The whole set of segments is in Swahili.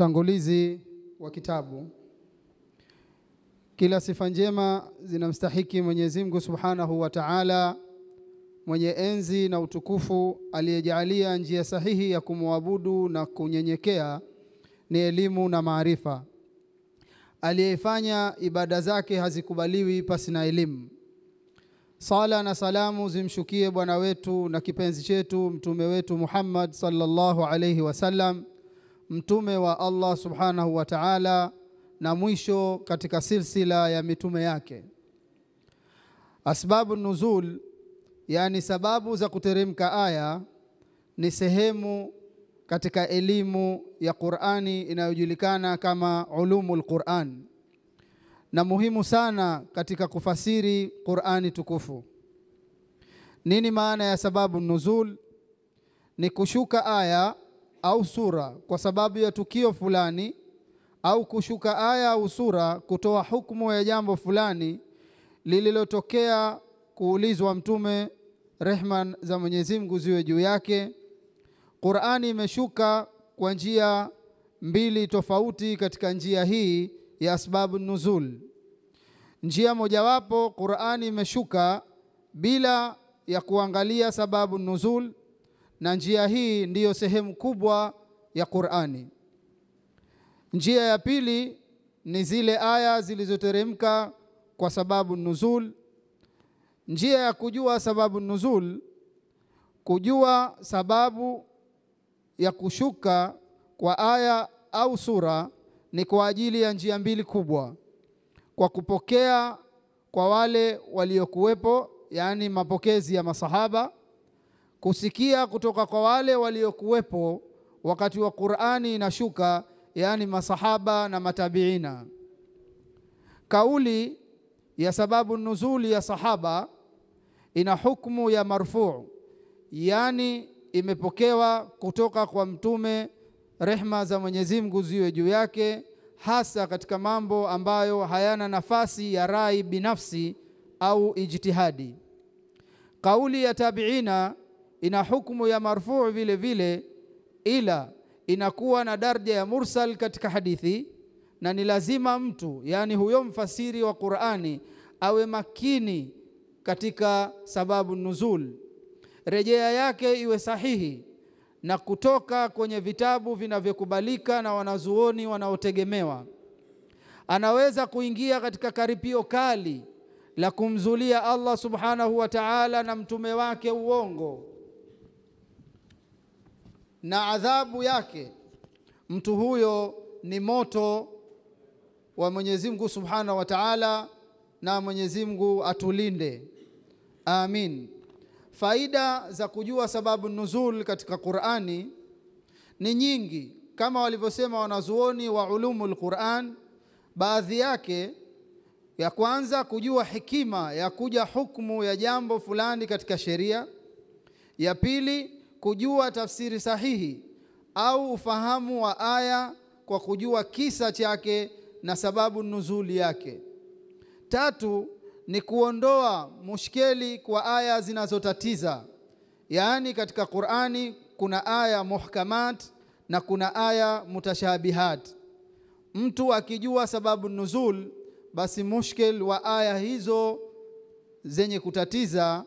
Utangulizi wa kitabu. Kila sifa njema zinamstahiki Mwenyezi Mungu Subhanahu wa Ta'ala, mwenye enzi na utukufu, aliyejalia njia sahihi ya kumwabudu na kunyenyekea ni elimu na maarifa. Aliyefanya ibada zake hazikubaliwi pasi na elimu. Sala na salamu zimshukie bwana wetu na kipenzi chetu mtume wetu Muhammad sallallahu alayhi wasallam, mtume wa Allah Subhanahu wa Ta'ala na mwisho katika silsila ya mitume yake. Asbabu nuzul, yani sababu za kuteremka aya, ni sehemu katika elimu ya Qur'ani inayojulikana kama ulumul Qur'an, na muhimu sana katika kufasiri Qur'ani tukufu. Nini maana ya sababu nuzul? Ni kushuka aya au sura kwa sababu ya tukio fulani, au kushuka aya au sura kutoa hukumu ya jambo fulani lililotokea kuulizwa mtume, rehma za Mwenyezi Mungu ziwe juu yake. Qur'ani imeshuka kwa njia mbili tofauti. Katika njia hii ya asbabu nuzul, njia mojawapo, Qur'ani imeshuka bila ya kuangalia sababu nuzul, na njia hii ndiyo sehemu kubwa ya Qur'ani. Njia ya pili ni zile aya zilizoteremka kwa sababu nuzul. Njia ya kujua sababu nuzul, kujua sababu ya kushuka kwa aya au sura, ni kwa ajili ya njia mbili kubwa: kwa kupokea kwa wale waliokuwepo, yani mapokezi ya masahaba; kusikia kutoka kwa wale waliokuwepo wakati wa Qur'ani inashuka, yani masahaba na matabiina. Kauli ya sababu nuzuli ya sahaba ina hukumu ya marfu', yani imepokewa kutoka kwa mtume, rehma za Mwenyezi Mungu ziwe juu yake, hasa katika mambo ambayo hayana nafasi ya rai binafsi au ijtihadi. Kauli ya tabiina ina hukumu ya marfu' vile vile, ila inakuwa na daraja ya mursal katika hadithi, na ni lazima mtu, yani huyo mfasiri wa Qur'ani, awe makini katika sababu nuzul, rejea yake iwe sahihi na kutoka kwenye vitabu vinavyokubalika na wanazuoni wanaotegemewa. Anaweza kuingia katika karipio kali la kumzulia Allah Subhanahu wa Ta'ala na mtume wake uongo, na adhabu yake mtu huyo ni moto wa Mwenyezi Mungu Subhanahu wa Ta'ala, na Mwenyezi Mungu atulinde. Amin. Faida za kujua sababu nuzul katika Qur'ani ni nyingi, kama walivyosema wanazuoni wa ulumul Qur'an. Baadhi yake, ya kwanza, kujua hikima ya kuja hukumu ya jambo fulani katika sheria. Ya pili, kujua tafsiri sahihi au ufahamu wa aya kwa kujua kisa chake na sababu nuzuli yake. Tatu, ni kuondoa mushkeli kwa aya zinazotatiza, yaani katika Qur'ani kuna aya muhkamat na kuna aya mutashabihat. Mtu akijua sababu nuzul, basi mushkil wa aya hizo zenye kutatiza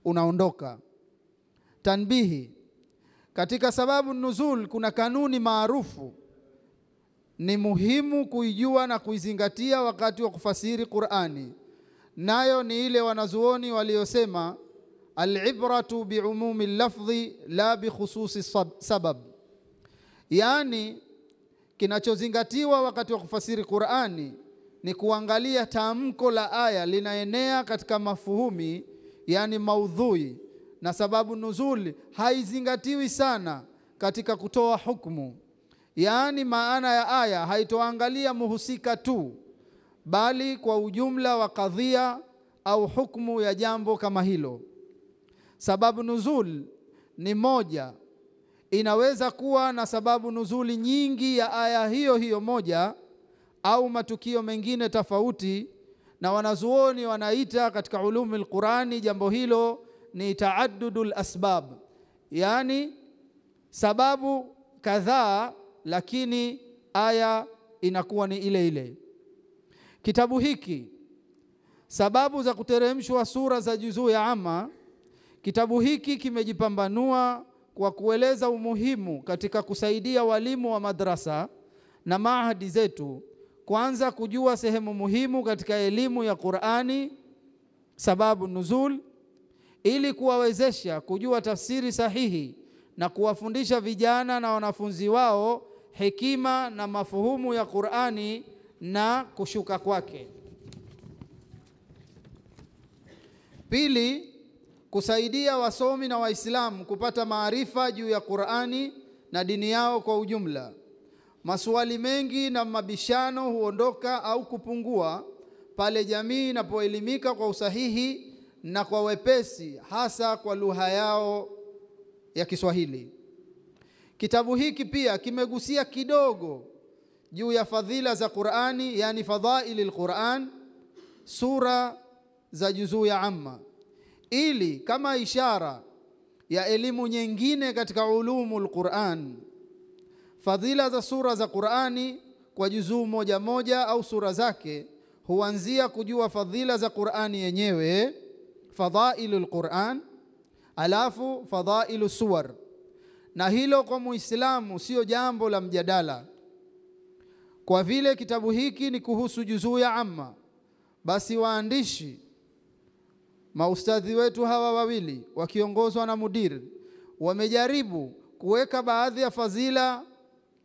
unaondoka. Tanbihi: katika sababu nuzul kuna kanuni maarufu, ni muhimu kuijua na kuizingatia wakati wa kufasiri Qur'ani. Nayo ni ile wanazuoni waliosema, al-ibratu bi'umumi lafdhi la bi khususi sabab, yani kinachozingatiwa wakati wa kufasiri Qur'ani ni kuangalia tamko la aya linaenea katika mafuhumi, yani maudhui, na sababu nuzuli haizingatiwi sana katika kutoa hukumu, yani maana ya aya haitoangalia muhusika tu, bali kwa ujumla wa kadhia au hukumu ya jambo kama hilo. Sababu nuzul ni moja, inaweza kuwa na sababu nuzuli nyingi ya aya hiyo hiyo moja au matukio mengine tofauti, na wanazuoni wanaita katika ulumul Qur'ani jambo hilo ni taaddudul asbab, yani sababu kadhaa lakini aya inakuwa ni ile ile. Kitabu hiki, sababu za kuteremshwa sura za juzuu ya amma, kitabu hiki kimejipambanua kwa kueleza umuhimu katika kusaidia walimu wa madrasa na maahadi zetu kwanza kujua sehemu muhimu katika elimu ya Qur'ani, sababu nuzul, ili kuwawezesha kujua tafsiri sahihi na kuwafundisha vijana na wanafunzi wao hekima na mafuhumu ya Qur'ani na kushuka kwake. Pili, kusaidia wasomi na Waislamu kupata maarifa juu ya Qur'ani na dini yao kwa ujumla. Maswali mengi na mabishano huondoka au kupungua pale jamii inapoelimika kwa usahihi na kwa wepesi, hasa kwa lugha yao ya Kiswahili. Kitabu hiki pia kimegusia kidogo juu ya fadhila za Qur'ani, yani fadhailil Qur'an, sura za juzuu ya amma, ili kama ishara ya elimu nyingine katika ulumul Qur'an. Fadhila za sura za Qur'ani kwa juzuu moja moja au sura zake huanzia kujua fadhila za Qur'ani yenyewe, fadhailul Qur'an, alafu fadhailu suwar. Na hilo kwa Muislamu sio jambo la mjadala. Kwa vile kitabu hiki ni kuhusu juzuu ya amma, basi waandishi maustadhi wetu hawa wawili wakiongozwa na mudir wamejaribu kuweka baadhi ya fadhila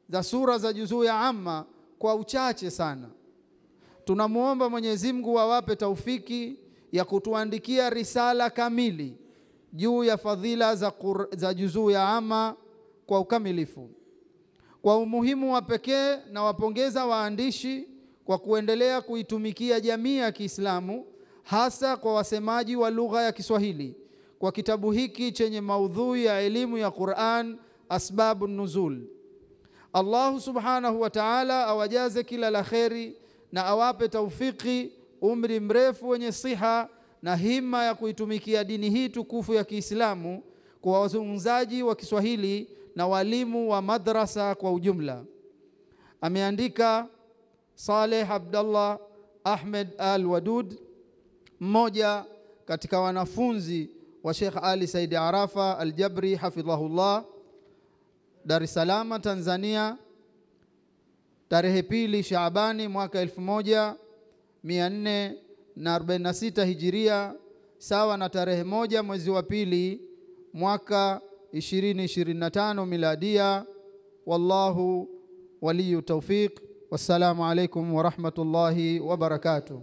za sura za juzuu ya amma kwa uchache sana. Tunamuomba Mwenyezi Mungu awape taufiki ya kutuandikia risala kamili juu ya fadhila za juzuu ya amma kwa ukamilifu. Kwa umuhimu wa pekee na wapongeza waandishi kwa kuendelea kuitumikia jamii ya Kiislamu, hasa kwa wasemaji wa lugha ya Kiswahili, kwa kitabu hiki chenye maudhui ya elimu ya Qur'an, asbabun nuzul. Allah subhanahu wa ta'ala awajaze kila la kheri na awape taufiki, umri mrefu wenye siha na hima ya kuitumikia dini hii tukufu ya Kiislamu kwa wazungumzaji wa Kiswahili na walimu wa madrasa kwa ujumla. Ameandika Saleh Abdallah Ahmed Al-Wadud, mmoja katika wanafunzi wa Sheikh Ali Said Arafa Al-Jabri hafidhahullah, Dar es Salaam, Tanzania, tarehe 2 Shaabani mwaka 1446 Hijiria, sawa na tarehe 1 mwezi wa 2 mwaka 2025 miladia. Wallahu waliyu tawfiq. Wassalamu alaikum wa rahmatullahi wa barakatuh.